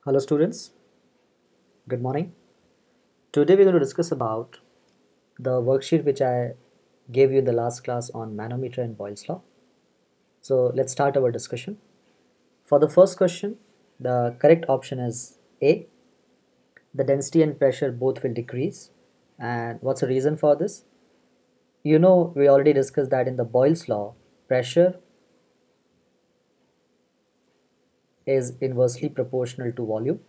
Hello students, good morning. Today we're going to discuss about the worksheet which I gave you in the last class on manometer and Boyle's law. So let's start our discussion. For the first question, the correct option is A. The density and pressure both will decrease. And what's the reason for this? We already discussed that in the Boyle's law, pressure is inversely proportional to volume.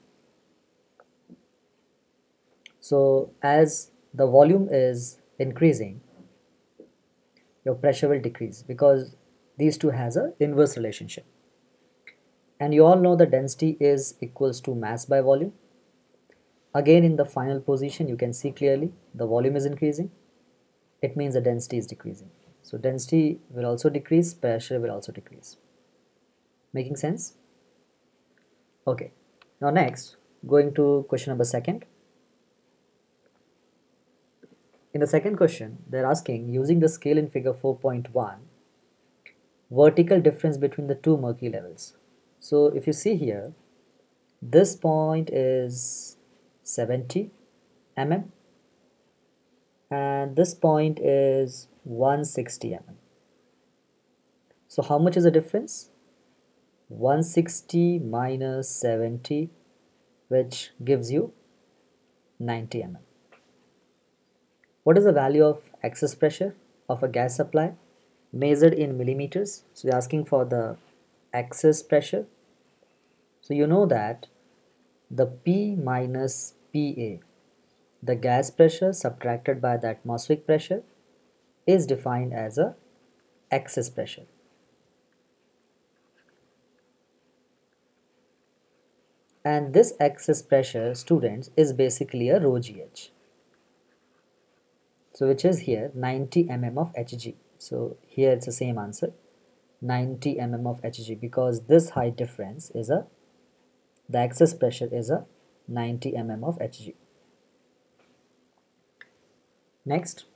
So as the volume is increasing, your pressure will decrease because these two has a inverse relationship. And you all know the density is equals to mass by volume. Again, in the final position, you can see clearly the volume is increasing. It means the density is decreasing. So density will also decrease, pressure will also decrease. Making sense? Okay. Now next, going to question number second. In the second question, they're asking using the scale in figure 4.1, vertical difference between the two mercury levels. So if you see here, this point is 70 mm and this point is 160 mm. So how much is the difference? 160 minus 70, which gives you 90 mm. What is the value of excess pressure of a gas supply measured in millimeters? So we're asking for the excess pressure. So you know that the P minus PA, the gas pressure subtracted by the atmospheric pressure, is defined as a excess pressure. And this excess pressure, students, is basically a rho gh. So which is here 90 mm of Hg. So here it's the same answer, 90 mm of Hg, because this height difference is the excess pressure is a 90 mm of Hg. Next,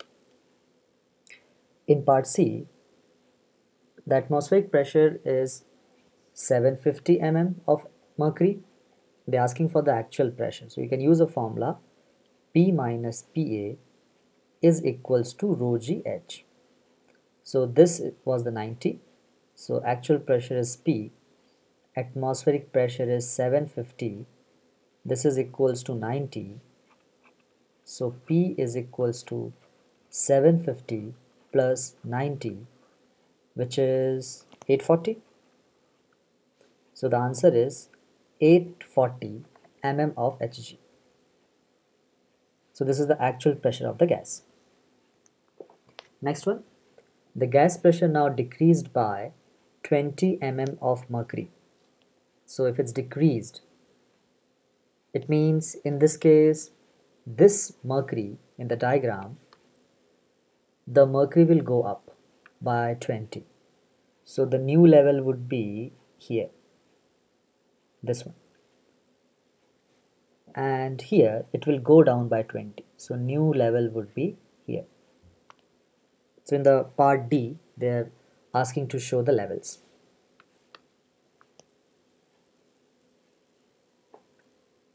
in part C, the atmospheric pressure is 750 mm of mercury. They're asking for the actual pressure. So you can use a formula P minus PA is equals to rho gh. So this was the 90. So actual pressure is P. Atmospheric pressure is 750. This is equals to 90. So P is equals to 750 plus 90, which is 840. So the answer is 840 mm of Hg. So this is the actual pressure of the gas. Next one, the gas pressure now decreased by 20 mm of mercury. So if it's decreased, it means in this case, this mercury in the diagram, the mercury will go up by 20. So the new level would be here, this one. And here it will go down by 20. So new level would be here. So in the part D, they're asking to show the levels.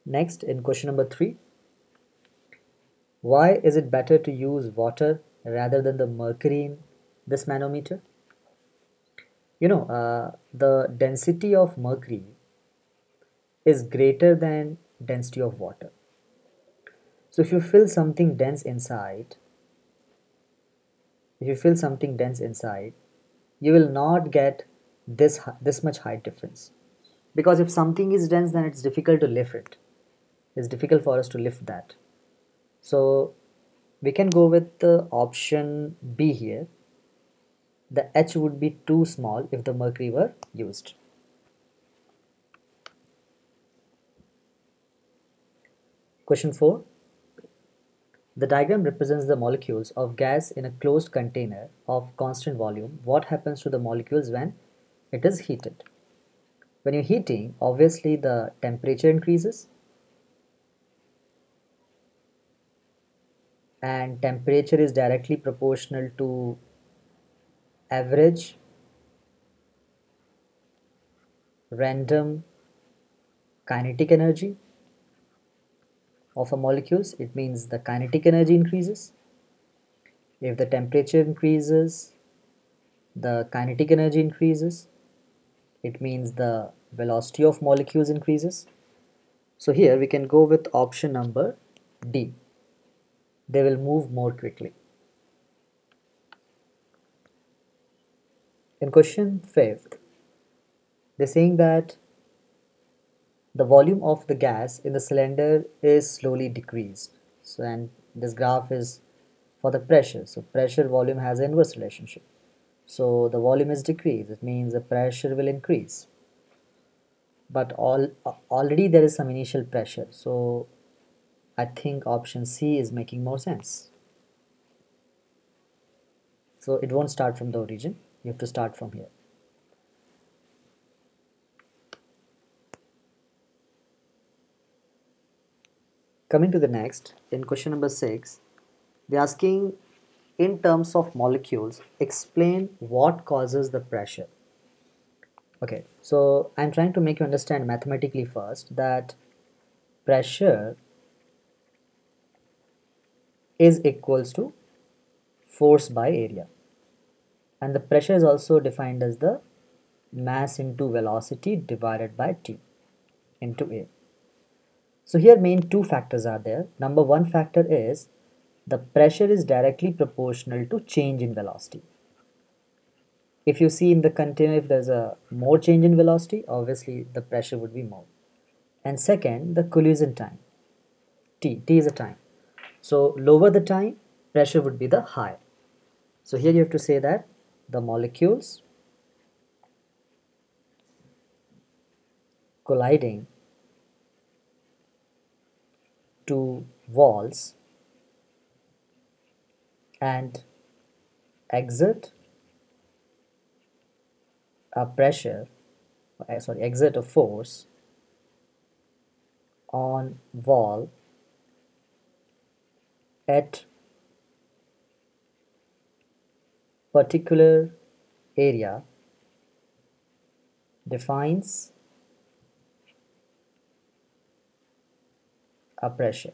Next, in question number 3, why is it better to use water rather than the mercury in this manometer? The density of mercury is greater than density of water. So if you fill something dense inside, you will not get this much height difference. Because if something is dense, then it's difficult to lift it. It's difficult for us to lift that. So we can go with the option B here. The H would be too small if the mercury were used. Question 4. The diagram represents the molecules of gas in a closed container of constant volume. What happens to the molecules when it is heated? When you're heating, obviously the temperature increases, and temperature is directly proportional to average random kinetic energy of a molecules, it means the kinetic energy increases. If the temperature increases, the kinetic energy increases. It means the velocity of molecules increases. So here we can go with option number D. They will move more quickly. In question 5th, they're saying that the volume of the gas in the cylinder is slowly decreased. So, and this graph is for the pressure. So pressure volume has an inverse relationship. So the volume is decreased. It means the pressure will increase. But already there is some initial pressure. So I think option C is making more sense. So it won't start from the origin. You have to start from here. Coming to the next, in question number 6, they're asking in terms of molecules, explain what causes the pressure. Okay, so I'm trying to make you understand mathematically first that pressure is equals to force by area, and the pressure is also defined as the mass into velocity divided by t into a. So here main two factors are there. Number one factor is the pressure is directly proportional to change in velocity. If you see in the container, if there's a more change in velocity, obviously the pressure would be more. And second, the collision time, t is a time. So lower the time, pressure would be the higher. So here you have to say that the molecules colliding to walls and exert a pressure, exert a force on wall at particular area defines a pressure.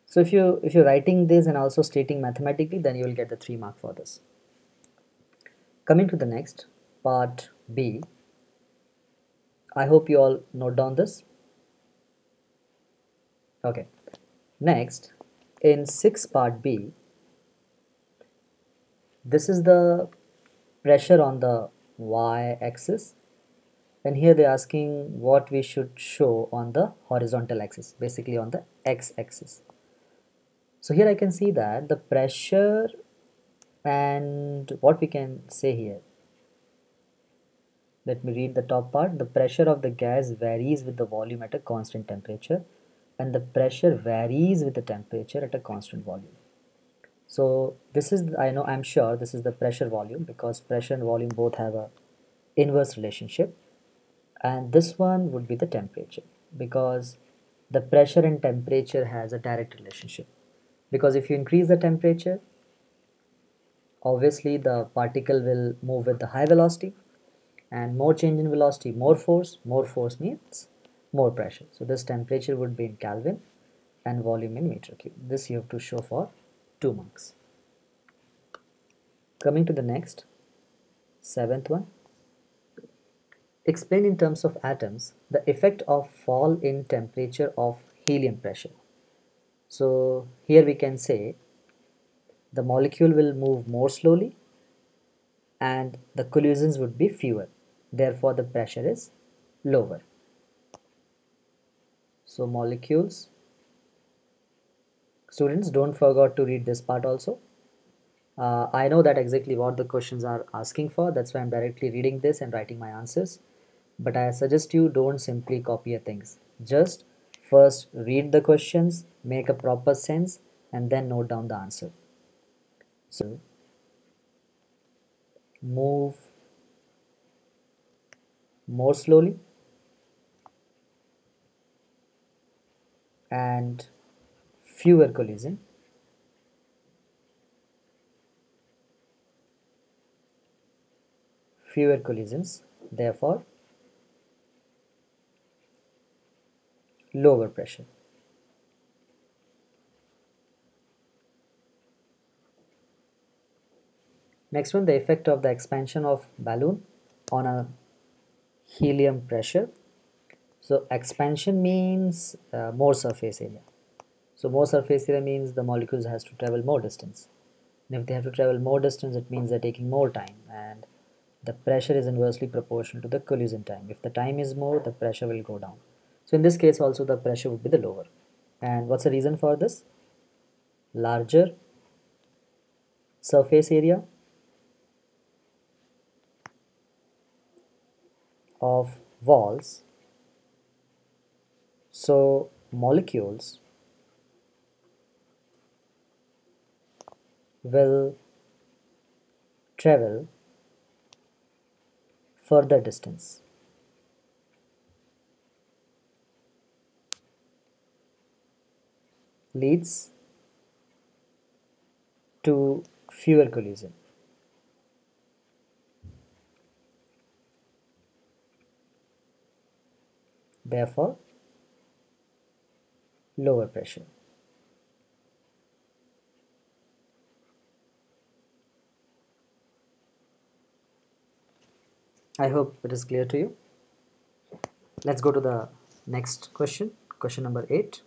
So if you're writing this and also stating mathematically, then you will get the 3 mark for this. Coming to the next part B, I hope you all note down this. Okay, next in 6 part B, this is the pressure on the y-axis, and here they're asking what we should show on the horizontal axis, basically on the x-axis. So here I can see that the pressure, and what we can say here, let me read the top part. The pressure of the gas varies with the volume at a constant temperature, and the pressure varies with the temperature at a constant volume. So this is, I'm sure this is the pressure volume, because pressure and volume both have a inverse relationship, and this one would be the temperature, because the pressure and temperature has a direct relationship. Because if you increase the temperature, obviously the particle will move with the high velocity, and more change in velocity, more force means more pressure. So this temperature would be in Kelvin and volume in meter cube. This you have to show for 2 marks. Coming to the next, 7th one, explain in terms of atoms the effect of fall in temperature of helium pressure. So here we can say the molecule will move more slowly and the collisions would be fewer, therefore the pressure is lower. So molecules, students, don't forget to read this part also. I know that exactly what the questions are asking for, that's why I'm directly reading this and writing my answers. But I suggest you don't simply copy things. Just first read the questions, make a proper sense, and then note down the answer. So move more slowly and fewer collision. Fewer collisions, therefore lower pressure. Next one, the effect of the expansion of balloon on a helium pressure. So expansion means more surface area. So more surface area means the molecules has to travel more distance. And if they have to travel more distance, it means they're taking more time, and the pressure is inversely proportional to the collision time. If the time is more, the pressure will go down. So in this case also the pressure would be the lower. And what's the reason for this? Larger surface area of walls, so molecules will travel further distance. Leads to fewer collision. Therefore, lower pressure. I hope it is clear to you. Let's go to the next question, question number 8.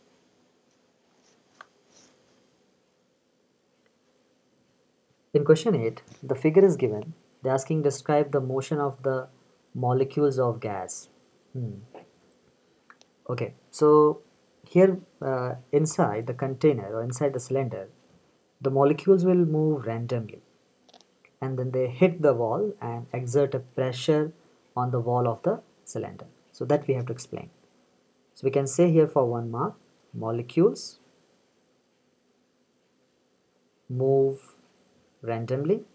In question 8, the figure is given. They're asking describe the motion of the molecules of gas. Okay, so here inside the container or inside the cylinder, the molecules will move randomly, and then they hit the wall and exert a pressure on the wall of the cylinder. So that we have to explain. So we can say here for 1 mark, molecules move randomly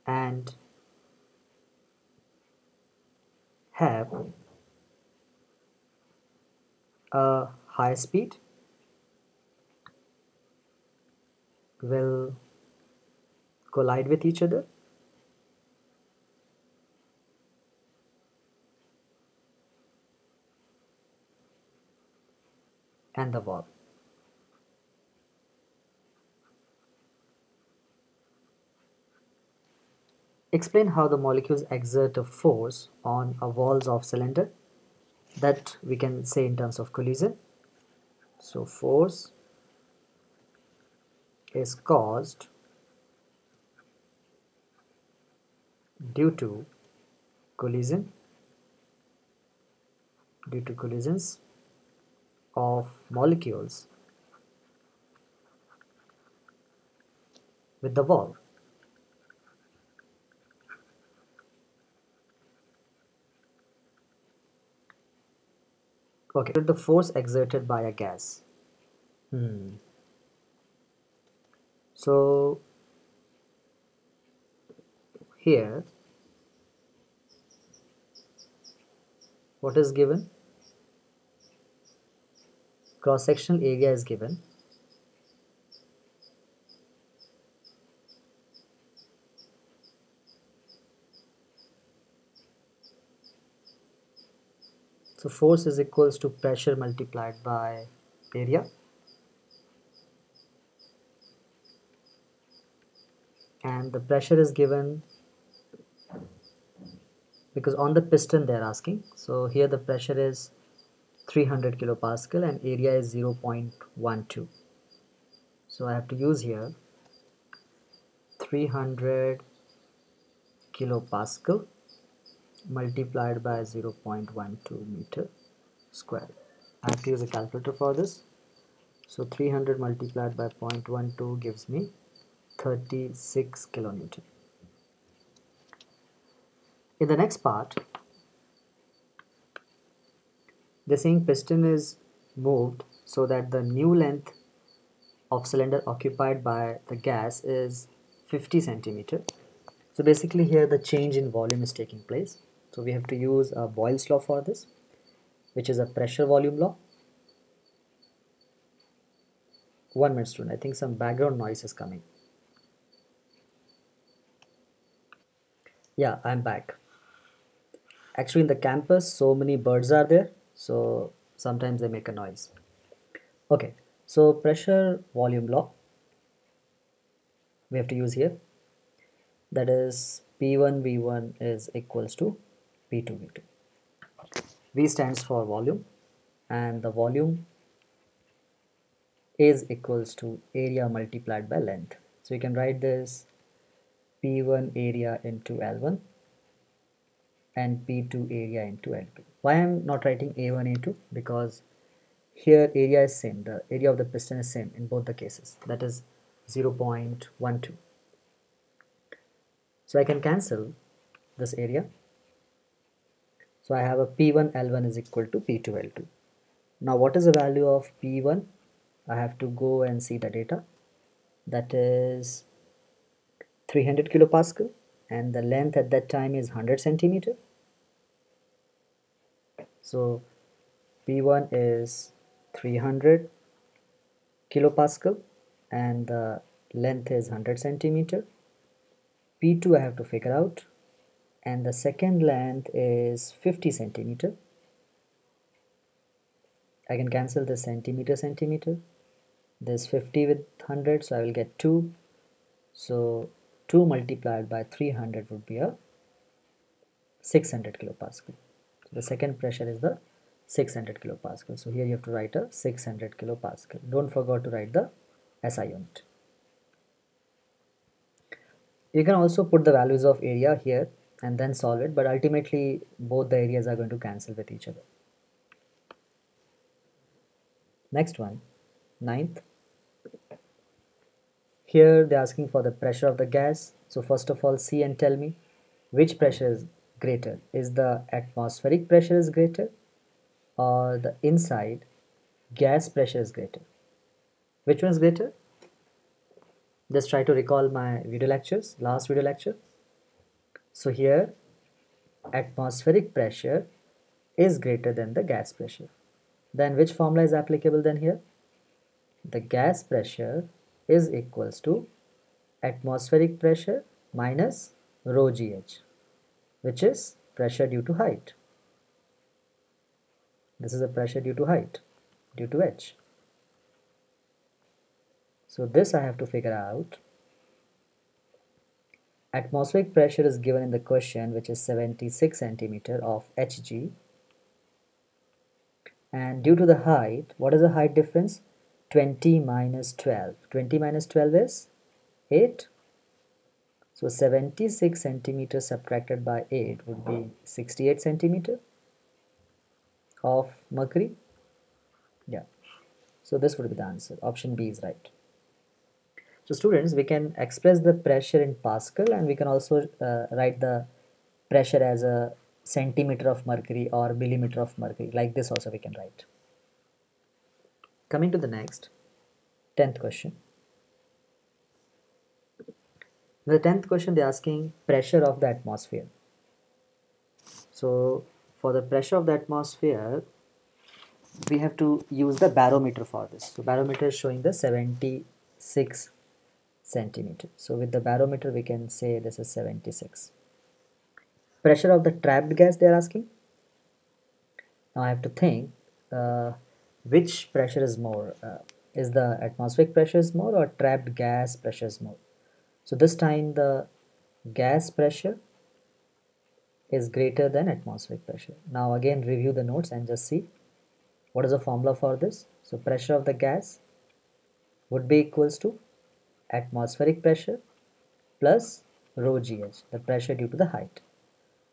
and have a high speed, will collide with each other, and the wall. Explain how the molecules exert a force on a walls of cylinder. That we can say in terms of collision. So force is caused due to collision, due to collisions of molecules with the wall. Okay, the force exerted by a gas. So here what is given? Cross-sectional area is given. So force is equals to pressure multiplied by area, and the pressure is given because on the piston they are asking. So here the pressure is 300 kilopascal and area is 0.12. So I have to use here 300 kilopascal multiplied by 0.12 meter square. I have to use a calculator for this. So 300 multiplied by 0.12 gives me 36 kilonewton. In the next part, they're saying piston is moved so that the new length of cylinder occupied by the gas is 50 centimeter. So basically here the change in volume is taking place. So we have to use a Boyle's law for this, which is a pressure volume law. 1 minute student, I think some background noise is coming. Yeah, I'm back. Actually, in the campus, so many birds are there, so sometimes they make a noise. Okay, so pressure volume law we have to use here. That is P1 V1 is equals to P2 V2. V stands for volume, and the volume is equals to area multiplied by length. So you can write this P1 area into L1 and P2 area into L2. Why I'm not writing A1 A2? Because here area is same, the area of the piston is same in both the cases, that is 0.12. So I can cancel this area. So I have a P1 L1 is equal to P2 L2. Now what is the value of P1? I have to go and see the data. That is 300 kilopascal, and the length at that time is 100 centimeter. So P1 is 300 kilopascal and the length is 100 centimeter. P2 I have to figure out, and the second length is 50 centimeter. I can cancel the centimeter. There's 50 with 100, so I will get 2. So 2 multiplied by 300 would be a 600 kilopascal. So the second pressure is the 600 kilopascal. So here you have to write a 600 kilopascal. Don't forget to write the SI unit. You can also put the values of area here and then solve it, but ultimately both the areas are going to cancel with each other. Next one, ninth. Here they're asking for the pressure of the gas. So first of all, see and tell me which pressure is greater. Is the atmospheric pressure is greater or the inside gas pressure is greater? Which one is greater? Just try to recall my video lectures, last video lecture. So here atmospheric pressure is greater than the gas pressure. Then which formula is applicable then here? The gas pressure is equals to atmospheric pressure minus rho gh, which is pressure due to height. This is a pressure due to height, due to h. So this I have to figure out. Atmospheric pressure is given in the question, which is 76 centimeter of Hg. And due to the height, what is the height difference? 20 minus 12. 20 minus 12 is 8. So 76 centimeter subtracted by 8 would be 68 centimeter of mercury. Yeah. So this would be the answer. Option B is right. So students, we can express the pressure in Pascal, and we can also write the pressure as a centimeter of mercury or millimeter of mercury. Like this also we can write. Coming to the next, 10th question. In the 10th question, they're asking pressure of the atmosphere. So for the pressure of the atmosphere, we have to use the barometer for this. So barometer is showing the 76 centimeter. So with the barometer, we can say this is 76. Pressure of the trapped gas they are asking. Now I have to think which pressure is more. Is the atmospheric pressure is more or trapped gas pressure is more? So this time the gas pressure is greater than atmospheric pressure. Now again review the notes and just see what is the formula for this. So pressure of the gas would be equals to atmospheric pressure plus rho gh, the pressure due to the height.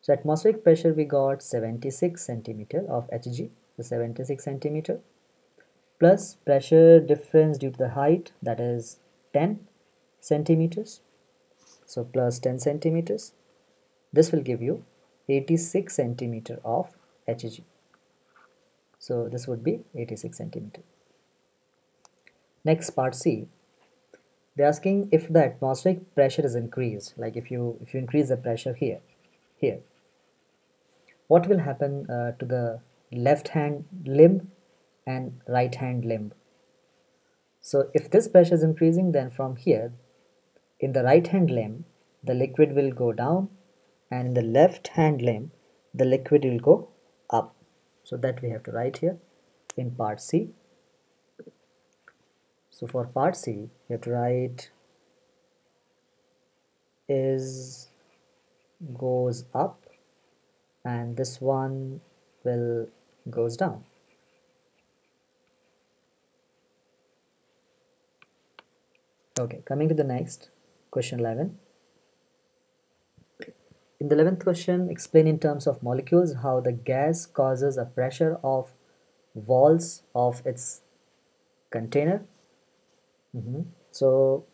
So atmospheric pressure we got 76 centimeter of Hg, so 76 centimeter plus pressure difference due to the height, that is 10 centimeters. So plus 10 centimeters. This will give you 86 centimeter of Hg. So this would be 86 centimeter. Next, part C. They're asking if the atmospheric pressure is increased, like if you increase the pressure here, what will happen to the left hand limb and right hand limb? So if this pressure is increasing, then from here in the right hand limb the liquid will go down, and in the left hand limb the liquid will go up. So that we have to write here in part C. So for part C, you have to write is goes up and this one will goes down. Okay, coming to the next question 11. In the 11th question, explain in terms of molecules how the gas causes a pressure of walls of its container. So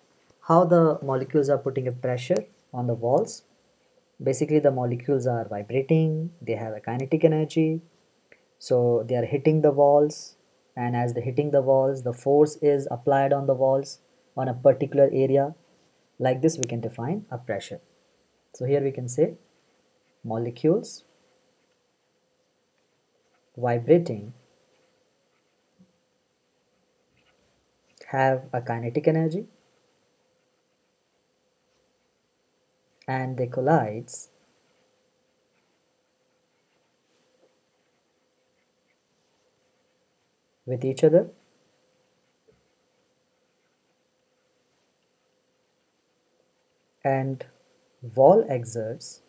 how the molecules are putting a pressure on the walls. Basically the molecules are vibrating, they have a kinetic energy, so they are hitting the walls, and as they're hitting the walls the force is applied on the walls on a particular area. Like this we can define a pressure. So here we can say molecules vibrating have a kinetic energy and they collides with each other and wall exerts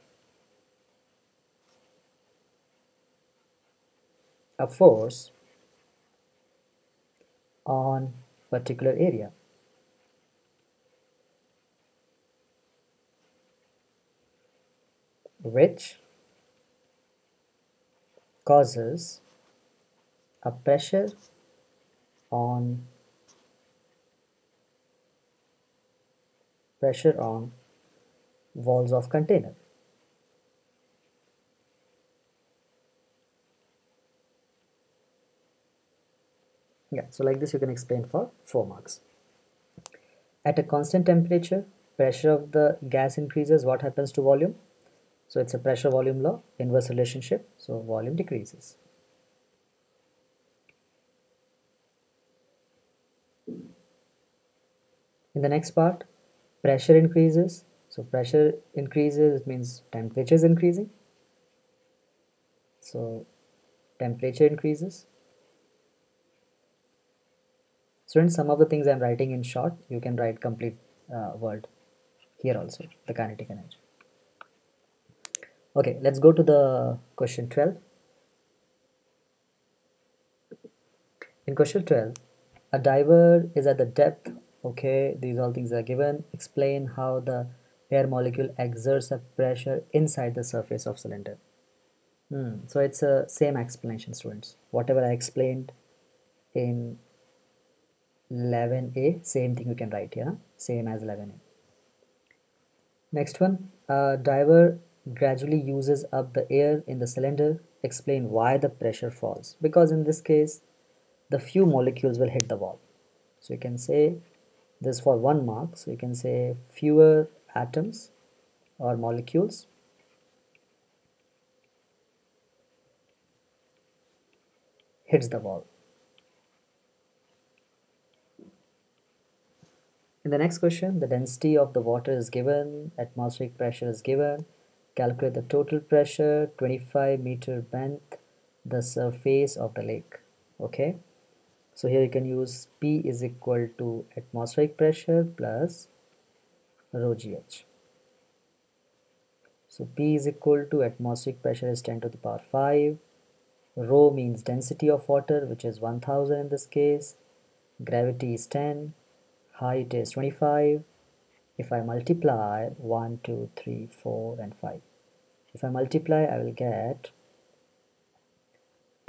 a force on particular area, which causes a on pressure on walls of container. Yeah, so like this you can explain for 4 marks. At a constant temperature, pressure of the gas increases. What happens to volume? So it's a pressure volume law, inverse relationship. So volume decreases. In the next part, pressure increases. So pressure increases, it means temperature is increasing. So temperature increases. So in some of the things I'm writing in short, you can write complete word here also, the kinetic energy. Okay, let's go to the question 12. In question 12, a diver is at the depth. Okay, these all things are given. Explain how the air molecule exerts a pressure inside the surface of cylinder. So it's a same explanation, students. Whatever I explained in 11a, same thing you can write here, same as 11a. Next one, a diver gradually uses up the air in the cylinder. Explain why the pressure falls. Because in this case, the few molecules will hit the wall. So you can say this for 1 mark. So you can say fewer atoms or molecules hits the wall. In the next question, the density of the water is given, atmospheric pressure is given. Calculate the total pressure, 25-meter beneath the surface of the lake. Okay, so here you can use P is equal to atmospheric pressure plus rho gh. So P is equal to atmospheric pressure is 10 to the power 5. Rho means density of water, which is 1000 in this case. Gravity is 10. Height is 25. If I multiply 1, 2, 3, 4 and 5. If I multiply, I will get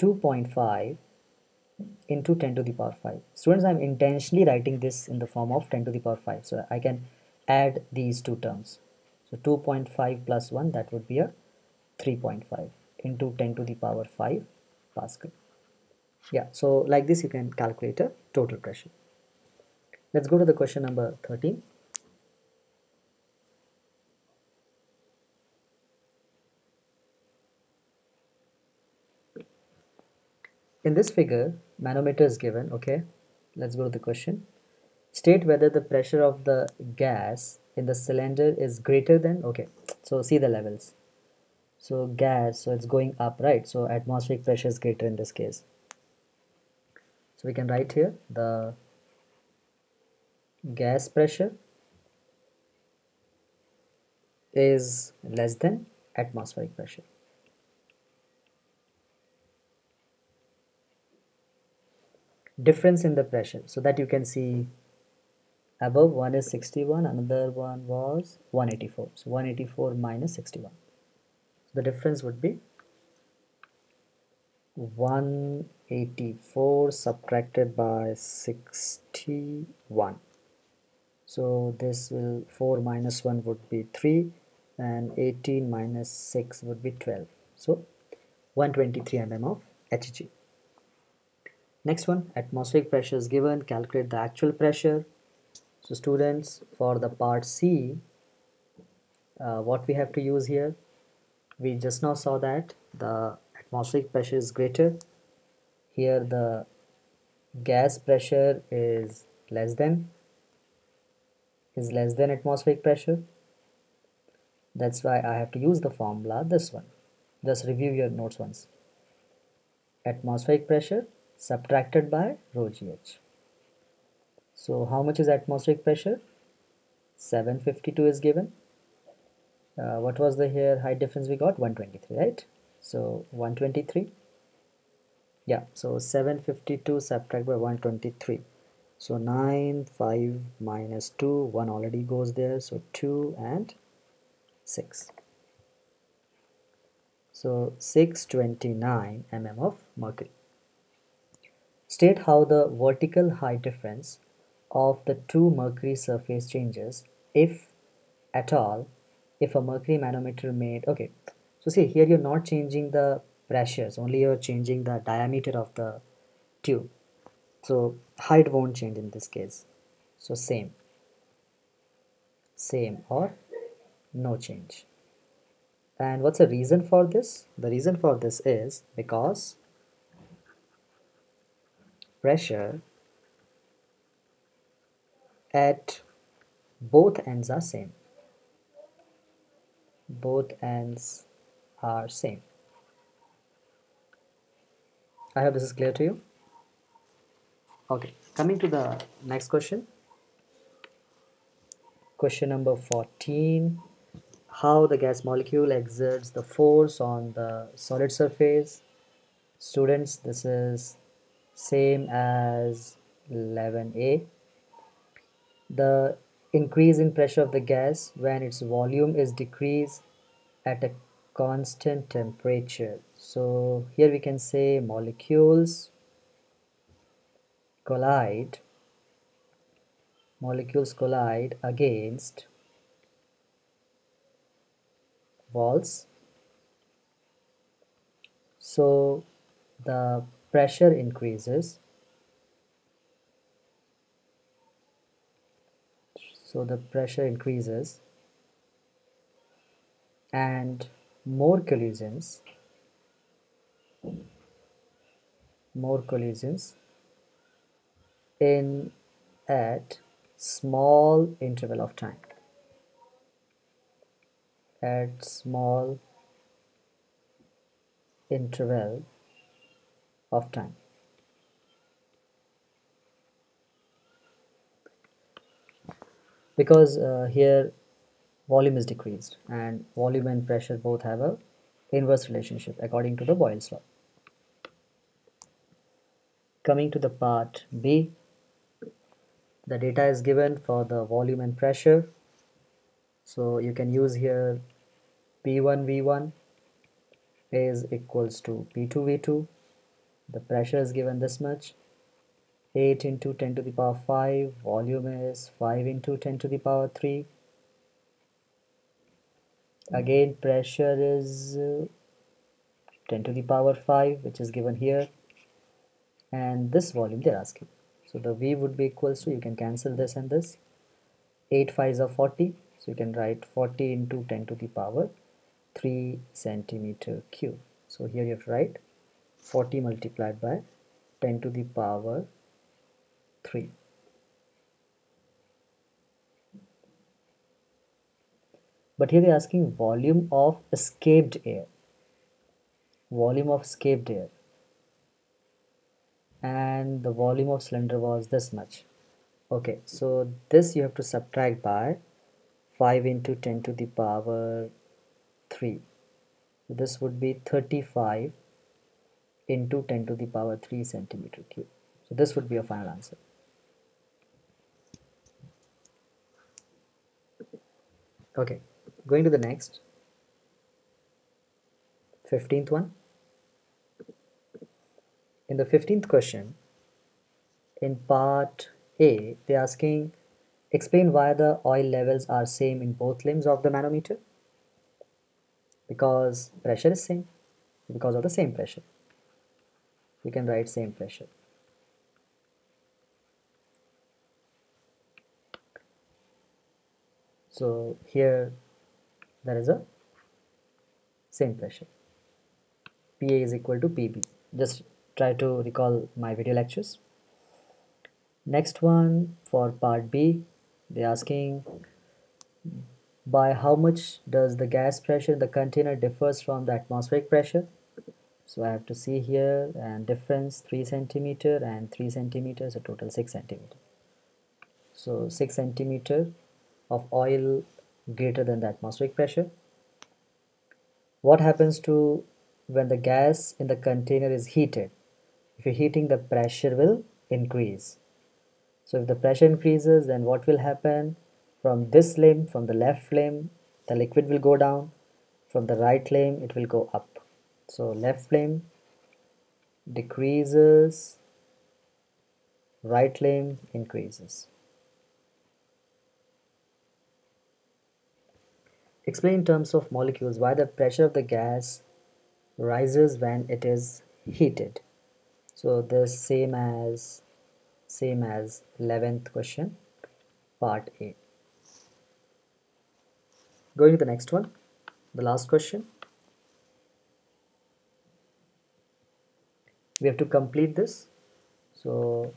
2.5 into 10 to the power 5. Students, I'm intentionally writing this in the form of 10 to the power 5. So I can add these two terms. So 2.5 plus 1, that would be a 3.5 into 10 to the power 5 Pascal. Yeah, so like this you can calculate a total pressure. Let's go to the question number 13. In this figure, manometer is given. Okay, let's go to the question. State whether the pressure of the gas in the cylinder is greater than, okay, so see the levels. So gas, so it's going up, right? So atmospheric pressure is greater in this case. So we can write here the gas pressure is less than atmospheric pressure. Difference in the pressure, so that you can see above one is 61, another one was 184. So 184 minus 61. So the difference would be 184 subtracted by 61. So this will 4 minus 1 would be 3 and 18 minus 6 would be 12. So 123 mm of Hg. Next one, atmospheric pressure is given, calculate the actual pressure. So students, for the part C, what we have to use here, we just now saw that the atmospheric pressure is greater. Here the gas pressure is less than atmospheric pressure. That's why I have to use the formula, this one. Just review your notes once. Atmospheric pressure subtracted by rho gh. So how much is atmospheric pressure? 752 is given. What was the here height difference we got? 123, right? So 123. Yeah, so 752 subtract by 123. So 9, 5 minus 2, 1 already goes there. So 2 and 6. So 629 mm of mercury. State how the vertical height difference of the two mercury surface changes, if at all, if a mercury manometer made. Okay, so see here you're not changing the pressures, only you're changing the diameter of the tube. So height won't change in this case. So same or no change. And what's the reason for this? The reason for this is because pressure at both ends are same. Both ends are same. I hope this is clear to you. Okay, coming to the next question. Question number 14. How the gas molecule exerts the force on the solid surface. Students, this is same as 11a. The increase in pressure of the gas when its volume is decreased at a constant temperature. So here we can say molecules collide against walls. So the pressure increases. And more collisions in at small interval of time. At small interval of time. Because here volume is decreased, and volume and pressure both have a inverse relationship according to the Boyle's law. Coming to the part B, the data is given for the volume and pressure. So you can use here P1 V1 is equals to P2 V2. The pressure is given this much, 8 into 10 to the power 5. Volume is 5 into 10 to the power 3. Again pressure is 10 to the power 5, which is given here, and this volume they're asking. So the V would be equals to, you can cancel this and this, 8 5s are 40, so you can write 40 into 10 to the power 3 centimeter cube. So here you have to write 40 multiplied by 10 to the power 3. But here they're asking volume of escaped air. Volume of escaped air. And the volume of cylinder was this much. Okay, so this you have to subtract by 5 into 10 to the power 3. This would be 35 into 10 to the power 3 centimeter cube. So this would be your final answer. Okay, going to the next, 15th one. In the 15th question, in part A, they're asking, explain why the oil levels are same in both limbs of the manometer. Because pressure is same, because of the same pressure. You can write same pressure. So here there is a same pressure. PA is equal to PB. Just try to recall my video lectures. Next one for part B, they're asking by how much does the gas pressure in the container differs from the atmospheric pressure. So I have to see here, and difference 3 centimeter and 3 centimeters, a total 6 centimeter. So 6 centimeter of oil greater than the atmospheric pressure. What happens to when the gas in the container is heated? If you're heating, the pressure will increase. So if the pressure increases, then what will happen? From this limb, from the left limb, the liquid will go down. From the right limb, it will go up. So left limb decreases, right limb increases. Explain in terms of molecules why the pressure of the gas rises when it is heated. So this same as 11th question, part A. Going to the next one, the last question. We have to complete this. So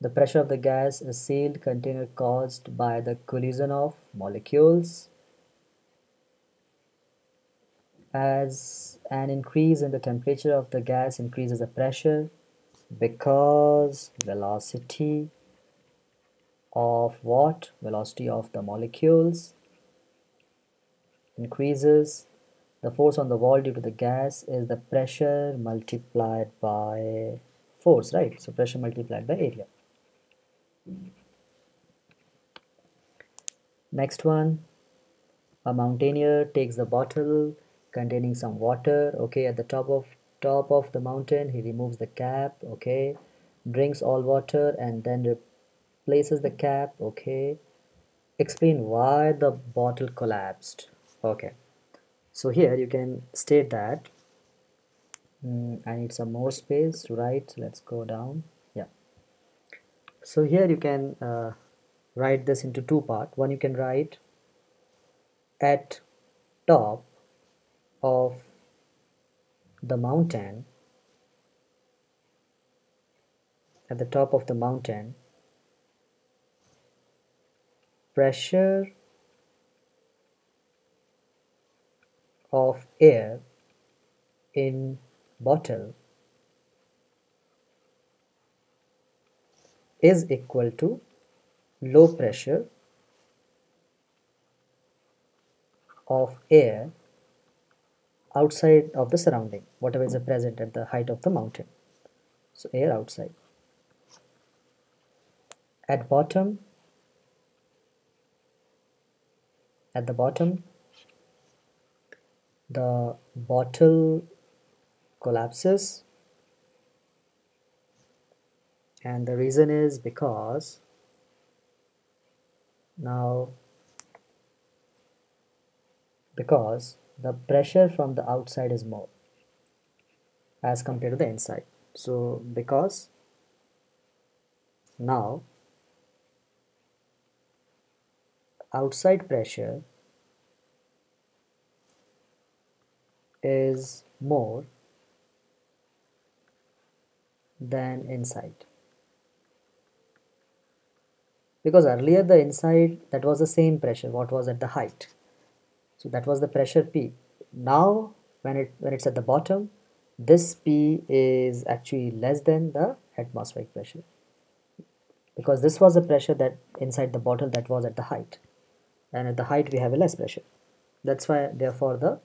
the pressure of the gas is sealed container caused by the collision of molecules. As an increase in the temperature of the gas increases the pressure, because velocity of what? Velocity of the molecules increases. The force on the wall due to the gas is the pressure multiplied by force, right? So pressure multiplied by area. Next one, a mountaineer takes the bottle containing some water, okay, at the top of the mountain. He removes the cap, okay, drinks all water and then replaces the cap, okay. Explain why the bottle collapsed. Okay, so here you can state that I need some more space to write. Let's go down. Yeah, so here you can write this into two parts. One, you can write at top of the mountain, at the top of the mountain, pressure of air in bottle is equal to low pressure of air outside of the surrounding, whatever is present at the height of the mountain. So air outside. At bottom, at the bottom, the bottle collapses, and the reason is because the pressure from the outside is more as compared to the inside. So because now outside pressure is more than inside, because earlier the inside, that was the same pressure what was at the height, So that was the pressure P. Now when it's at the bottom, this P is actually less than the atmospheric pressure, because this was the pressure that inside the bottle that was at the height, and at the height we have a less pressure. That's why therefore the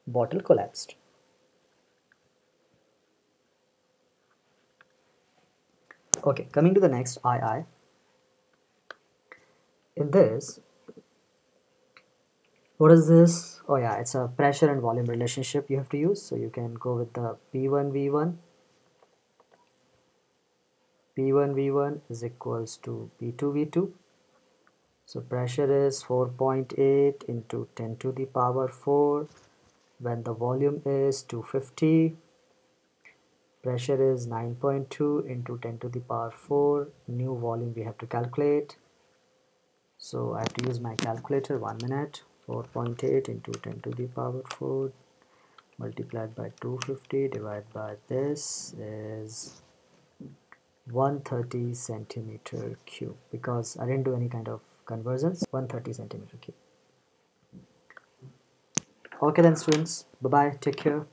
bottle collapsed. Okay, coming to the next II. In this, what is this? Oh yeah, it's a pressure and volume relationship you have to use. So you can go with the P1V1. P1V1 is equals to P2V2. So pressure is 4.8 into 10 to the power 4. When the volume is 250, pressure is 9.2 into 10 to the power 4. New volume we have to calculate. So I have to use my calculator. 1 minute. 4.8 into 10 to the power 4 multiplied by 250 divided by this is 130 centimeter cube, because I didn't do any kind of conversions. 130 centimeter cube. Okay then students, bye bye, take care.